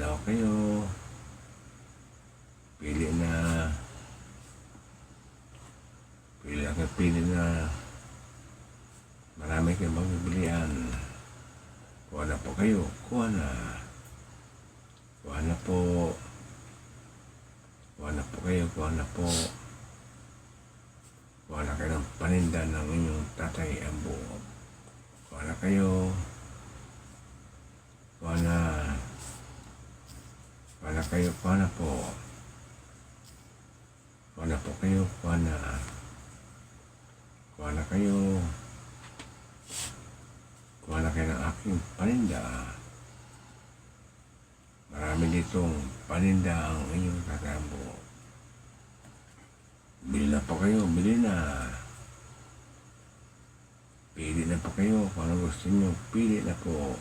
na ako kayo. Pili na. Pili na. Marami kayong magbibilian. Kuha na po kayo. Kuha na. Kuha na po. Kuha na po kayo. Kuha na po. Kuha na kayo ng paninda ng inyong tatay ang buo. Kuha na kayo. Kuha na. Kuha na kayo. Kuha na po. Kuha na po kayo. Kuha na. Kuha na kayo. Kuha na kayo ng aking paninda. Marami ditong paninda ang inyong tatay ang buo. Bili na po kayo, bili na. Pili na po kayo kung ano gusto nyo, pili na po.